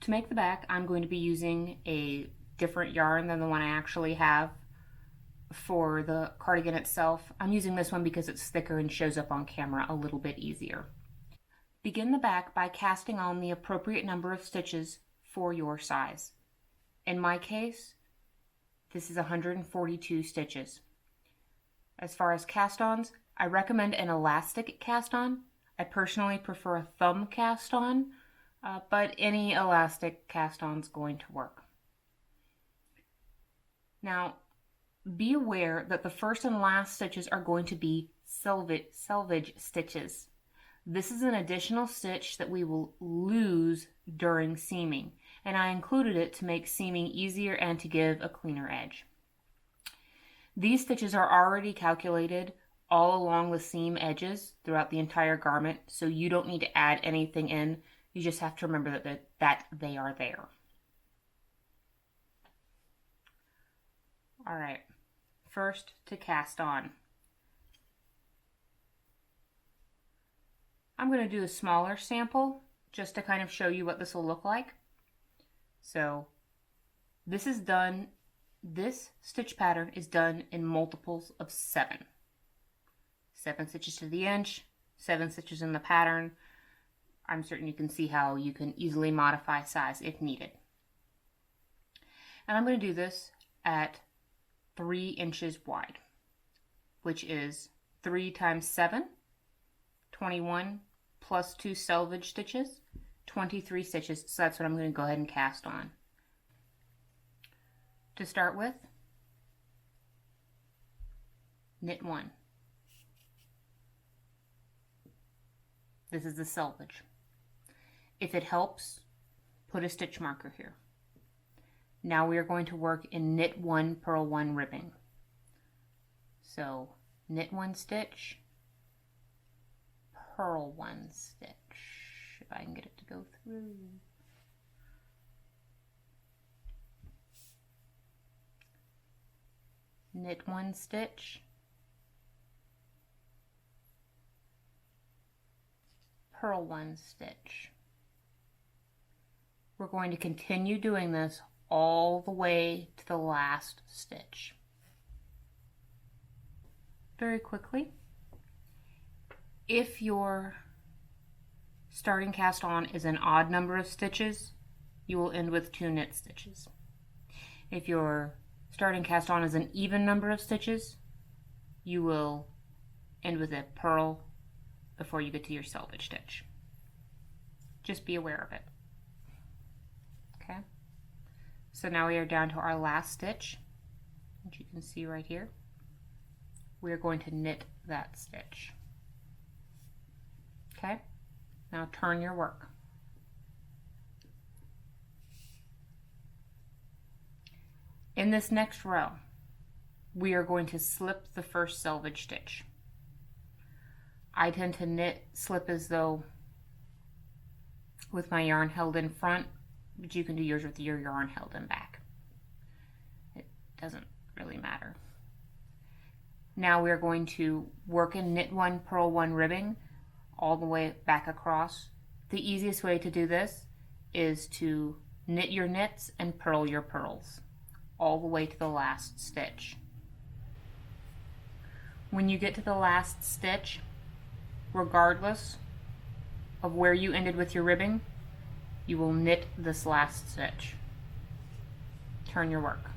To make the back, I'm going to be using a different yarn than the one I actually have for the cardigan itself. I'm using this one because it's thicker and shows up on camera a little bit easier. Begin the back by casting on the appropriate number of stitches for your size. In my case, this is 142 stitches. As far as cast-ons, I recommend an elastic cast-on. I personally prefer a thumb cast-on, but any elastic cast-on is going to work. Now, be aware that the first and last stitches are going to be selvage stitches. This is an additional stitch that we will lose during seaming, and I included it to make seaming easier and to give a cleaner edge. These stitches are already calculated all along the seam edges throughout the entire garment, so you don't need to add anything in. You just have to remember that they are there. All right, first to cast on. I'm going to do a smaller sample just to kind of show you what this will look like. So this stitch pattern is done in multiples of 7. 7 stitches to the inch, 7 stitches in the pattern. I'm certain you can see how you can easily modify size if needed. And I'm going to do this at 3 inches wide, which is 3 times 7, 21, plus 2 selvage stitches, 23 stitches. So that's what I'm going to go ahead and cast on. To start with, knit 1. This is the selvage. If it helps, put a stitch marker here. Now we are going to work in knit 1, purl 1 ribbing. So knit 1 stitch, purl 1 stitch, if I can get it to go through. Knit 1 stitch, purl 1 stitch. We're going to continue doing this all the way to the last stitch. Very quickly, if your starting cast on is an odd number of stitches, you will end with 2 knit stitches. If your starting cast on is an even number of stitches, you will end with a purl before you get to your selvage stitch. Just be aware of it. Okay, so now we are down to our last stitch, which you can see right here. We are going to knit that stitch. Okay, now turn your work. In this next row, we are going to slip the first selvage stitch. I tend to slip as though with my yarn held in front, but you can do yours with your yarn held in back. It doesn't really matter. Now we're going to work in knit 1, purl 1 ribbing all the way back across. The easiest way to do this is to knit your knits and purl your purls all the way to the last stitch. When you get to the last stitch, regardless of where you ended with your ribbing, you will knit this last stitch. Turn your work.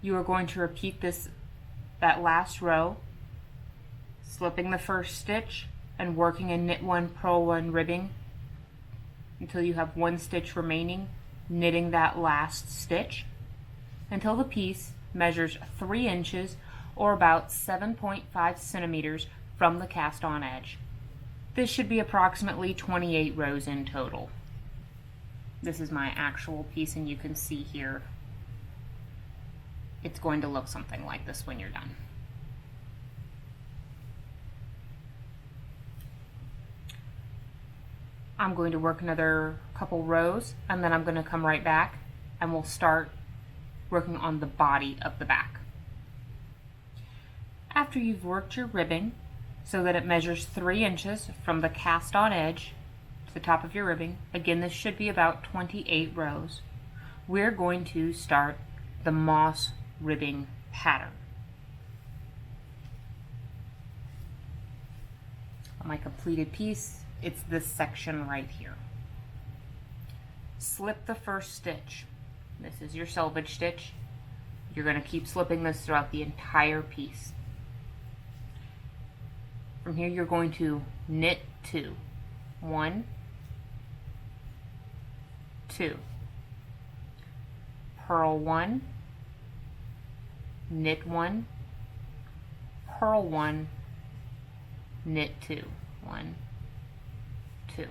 You are going to repeat that last row, slipping the first stitch and working in knit 1, purl 1 ribbing until you have 1 stitch remaining, knitting that last stitch until the piece measures 3 inches or about 7.5 centimeters from the cast on edge. This should be approximately 28 rows in total. This is my actual piece, and you can see here it's going to look something like this when you're done. I'm going to work another couple rows, and then I'm going to come right back and we'll start working on the body of the back. After you've worked your ribbing so that it measures 3 inches from the cast on edge to the top of your ribbing. Again, this should be about 28 rows. We're going to start the moss ribbing pattern. On my completed piece, it's this section right here. Slip the first stitch. This is your selvage stitch. You're going to keep slipping this throughout the entire piece. From here, you're going to knit 2. 1, 2. Purl 1, knit 1, purl 1, knit 2. 1, 2.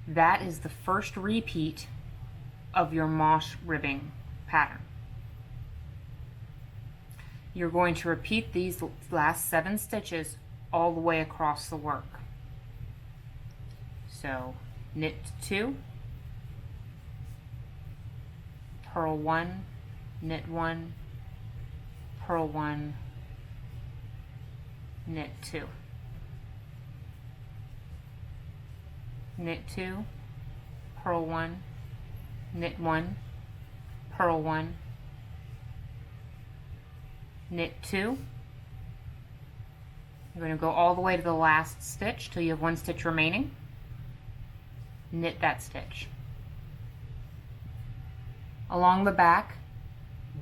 That is the first repeat of your moss ribbing pattern. You're going to repeat these last 7 stitches all the way across the work. So knit 2, purl 1, knit 1, purl 1, knit 2. Knit 2, purl 1, knit 1, purl 1, knit 2. You're going to go all the way to the last stitch till you have 1 stitch remaining. Knit that stitch. Along the back,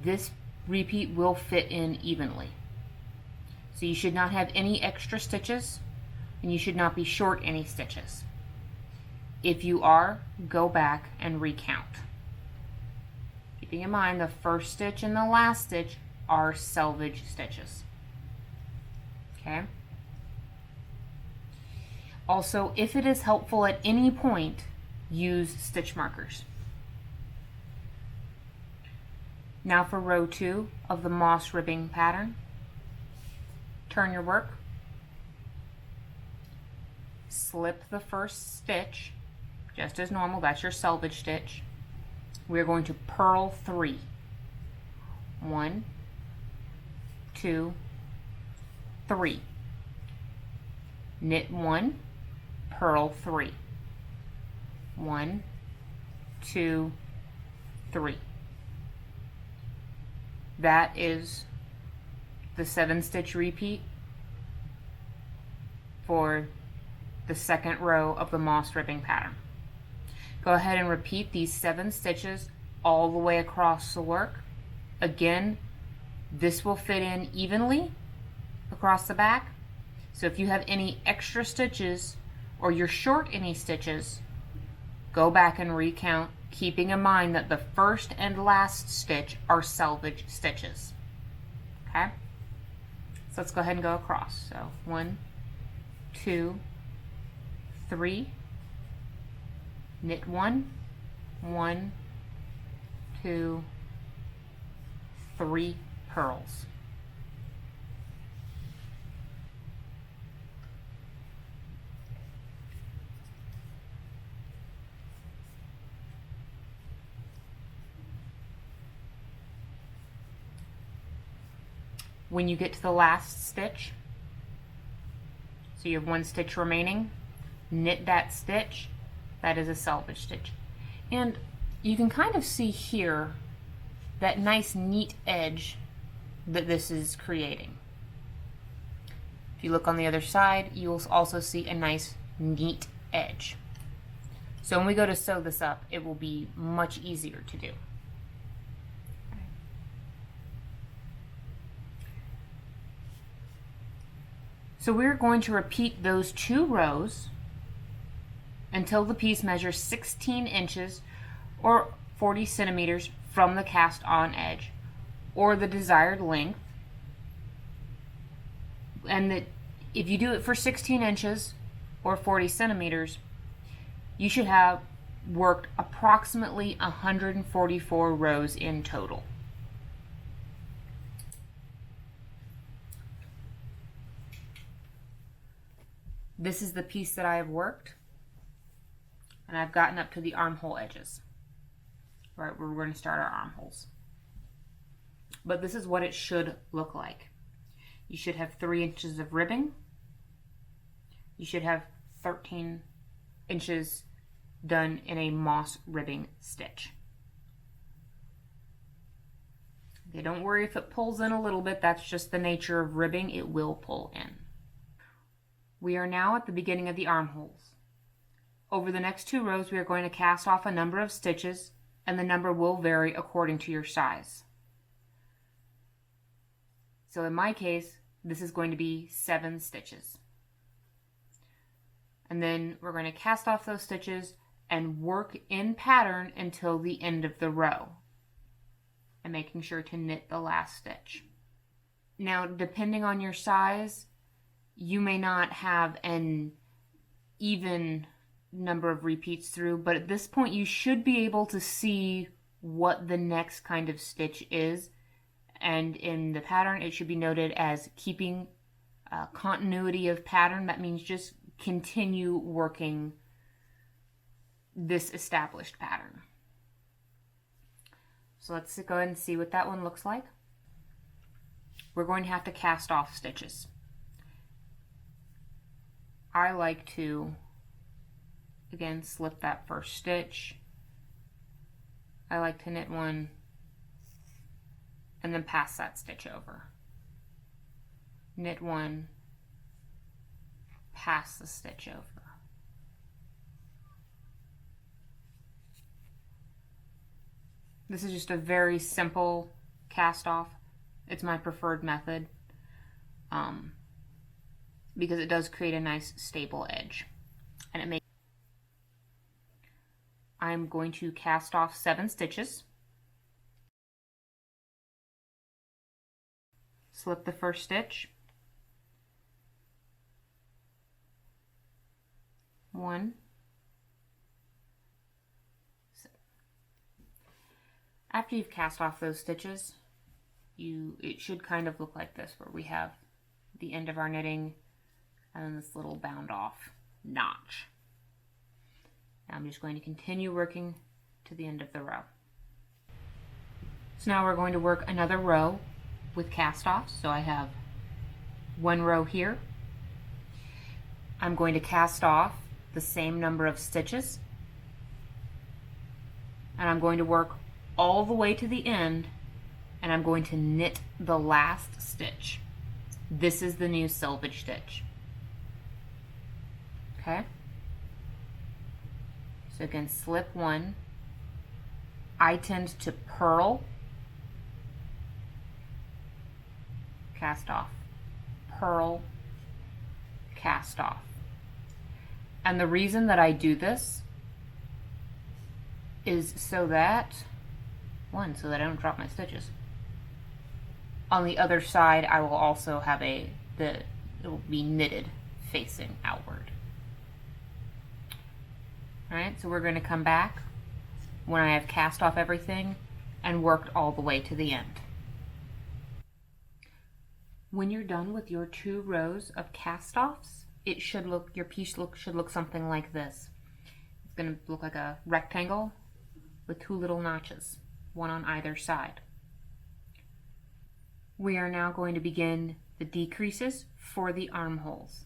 this repeat will fit in evenly. So you should not have any extra stitches, and you should not be short any stitches. If you are, go back and recount. Keeping in mind the first stitch and the last stitch are selvage stitches. Okay? Also, if it is helpful at any point, use stitch markers. Now for row 2 of the moss ribbing pattern. Turn your work. Slip the first stitch, just as normal, that's your selvage stitch. We're going to purl 3. 1, 2, 3. Knit 1, purl 3. 1, 2, 3. That is the 7-stitch repeat for the second row of the moss ribbing pattern. Go ahead and repeat these 7 stitches all the way across the work. Again, this will fit in evenly across the back. So if you have any extra stitches or you're short any stitches, go back and recount, keeping in mind that the first and last stitch are selvage stitches. Okay? So let's go ahead and go across. So 1, 2, 3, knit 1, 1, 2, 3 purls. When you get to the last stitch, so you have 1 stitch remaining, knit that stitch. That is a selvage stitch. And you can kind of see here that nice neat edge that this is creating. If you look on the other side, you will also see a nice neat edge. So when we go to sew this up, it will be much easier to do. So we're going to repeat those 2 rows until the piece measures 16 inches or 40 centimeters from the cast on edge, or the desired length. And that if you do it for 16 inches or 40 centimeters, you should have worked approximately 144 rows in total. This is the piece that I have worked, and I've gotten up to the armhole edges, right where we're going to start our armholes. But this is what it should look like. You should have 3 inches of ribbing. You should have 13 inches done in a moss ribbing stitch. Okay, don't worry if it pulls in a little bit, that's just the nature of ribbing, it will pull in. We are now at the beginning of the armholes. Over the next 2 rows we are going to cast off a number of stitches, and the number will vary according to your size. So in my case, this is going to be 7 stitches. And then we're going to cast off those stitches and work in pattern until the end of the row, and making sure to knit the last stitch. Now, depending on your size, you may not have an even number of repeats through, but at this point you should be able to see what the next kind of stitch is, and in the pattern it should be noted as keeping continuity of pattern. That means just continue working this established pattern. So let's go ahead and see what that one looks like. We're going to have to cast off stitches. I like to, again, slip that first stitch. I like to knit one and then pass that stitch over. Knit one, pass the stitch over. This is just a very simple cast off. It's my preferred method because it does create a nice stable edge, and it makes. I'm going to cast off 7 stitches. Slip the first stitch. 1. After you've cast off those stitches, it should kind of look like this, where we have the end of our knitting and then this little bound off notch. Now I'm just going to continue working to the end of the row. So now we're going to work another row with cast offs. So I have 1 row here. I'm going to cast off the same number of stitches, and I'm going to work all the way to the end, and I'm going to knit the last stitch. This is the new selvage stitch. Okay? So again, slip 1. I tend to purl, cast off, purl, cast off. And the reason that I do this is so that so that I don't drop my stitches. On the other side, I will also have it will be knitted facing outward. Alright, so we're going to come back when I have cast off everything and worked all the way to the end. When you're done with your 2 rows of cast offs, your piece should look something like this. It's going to look like a rectangle with 2 little notches, one on either side. We are now going to begin the decreases for the armholes.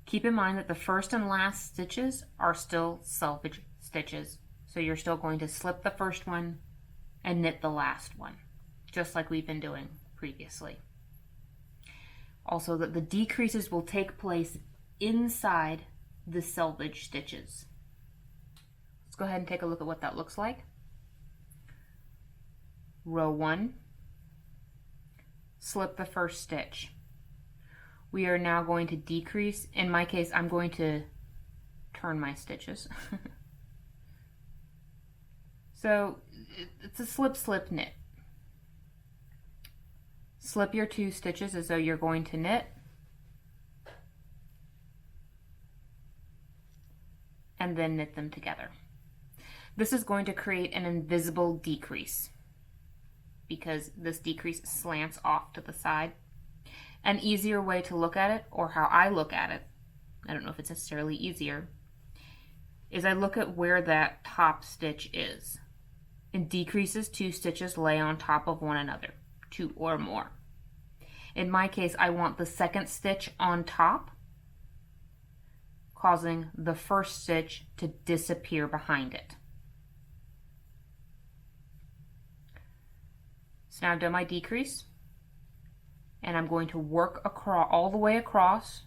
Keep in mind that the first and last stitches are still selvage stitches, so you're still going to slip the first one and knit the last one, just like we've been doing previously. Also, that the decreases will take place inside the selvage stitches. Let's go ahead and take a look at what that looks like. Row 1, slip the first stitch. We are now going to decrease. In my case, I'm going to turn my stitches. So it's a slip, slip, knit. Slip your 2 stitches as though you're going to knit, and then knit them together. This is going to create an invisible decrease because this decrease slants off to the side. An easier way to look at it, or how I look at it, I don't know if it's necessarily easier, is I look at where that top stitch is. In decreases, 2 stitches lay on top of one another, 2 or more. In my case, I want the second stitch on top, causing the first stitch to disappear behind it. So now I've done my decrease, and I'm going to work across all the way across,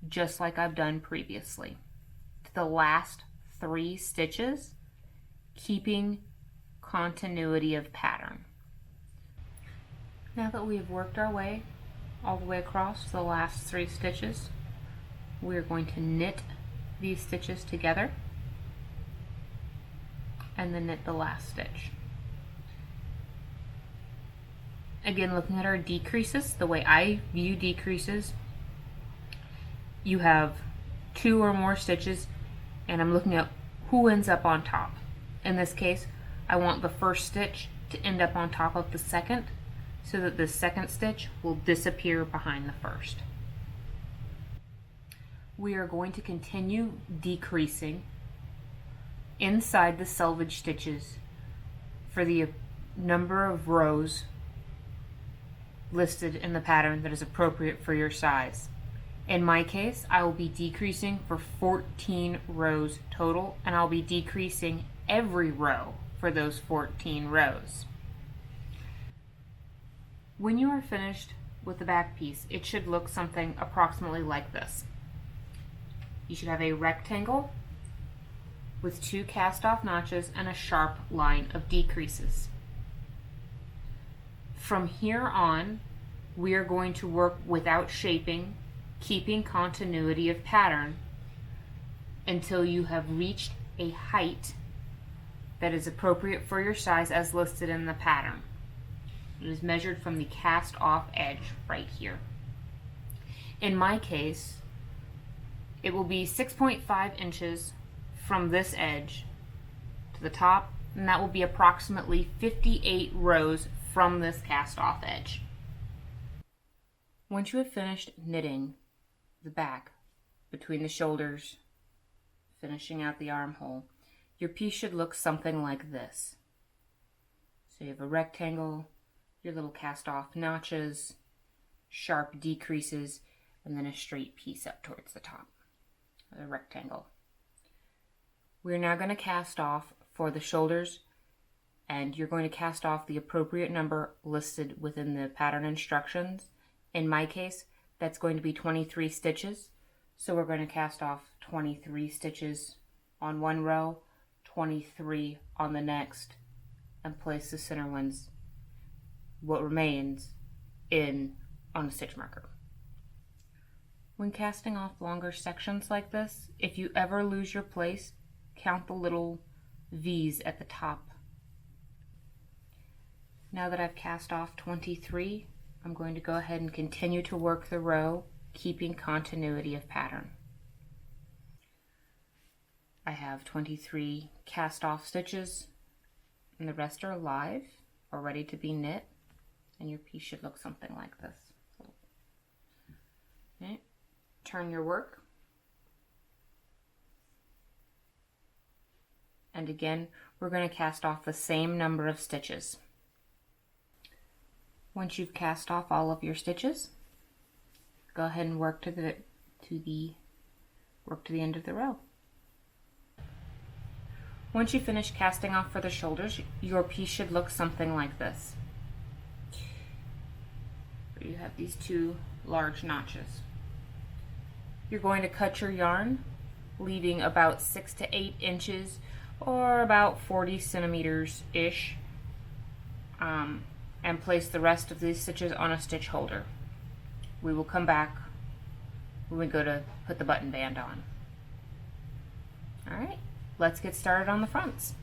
just like I've done previously, to the last 3 stitches, keeping continuity of pattern. Now that we have worked our way all the way across to the last 3 stitches, we're going to knit these stitches together and then knit the last stitch. Again, looking at our decreases, the way I view decreases, you have 2 or more stitches, and I'm looking at who ends up on top. In this case, I want the first stitch to end up on top of the second, so that the second stitch will disappear behind the first. We are going to continue decreasing inside the selvage stitches for the number of rows listed in the pattern that is appropriate for your size. In my case, I will be decreasing for 14 rows total, and I'll be decreasing every row for those 14 rows. When you are finished with the back piece, it should look something approximately like this. You should have a rectangle with 2 cast-off notches and a sharp line of decreases. From here on, we are going to work without shaping, keeping continuity of pattern until you have reached a height that is appropriate for your size as listed in the pattern. It is measured from the cast-off edge right here. In my case, it will be 6.5 inches from this edge to the top, and that will be approximately 58 rows from this cast-off edge. Once you have finished knitting the back between the shoulders, finishing out the armhole, your piece should look something like this. So you have a rectangle, your little cast-off notches, sharp decreases, and then a straight piece up towards the top, a rectangle. We're now going to cast off for the shoulders, and you're going to cast off the appropriate number listed within the pattern instructions. In my case, that's going to be 23 stitches. So we're going to cast off 23 stitches on one row, 23 on the next, and place the center ones, what remains, in on a stitch marker. When casting off longer sections like this, if you ever lose your place, count the little V's at the top. Now that I've cast off 23, I'm going to go ahead and continue to work the row, keeping continuity of pattern. I have 23 cast off stitches, and the rest are live or ready to be knit, and your piece should look something like this. Okay. Turn your work, and again we're going to cast off the same number of stitches. Once you've cast off all of your stitches, go ahead and work to the end of the row. Once you finish casting off for the shoulders, your piece should look something like this. You have these 2 large notches. You're going to cut your yarn, leaving about 6 to 8 inches or about 40 centimeters-ish, and place the rest of these stitches on a stitch holder. We will come back when we go to put the button band on. Alright, let's get started on the fronts.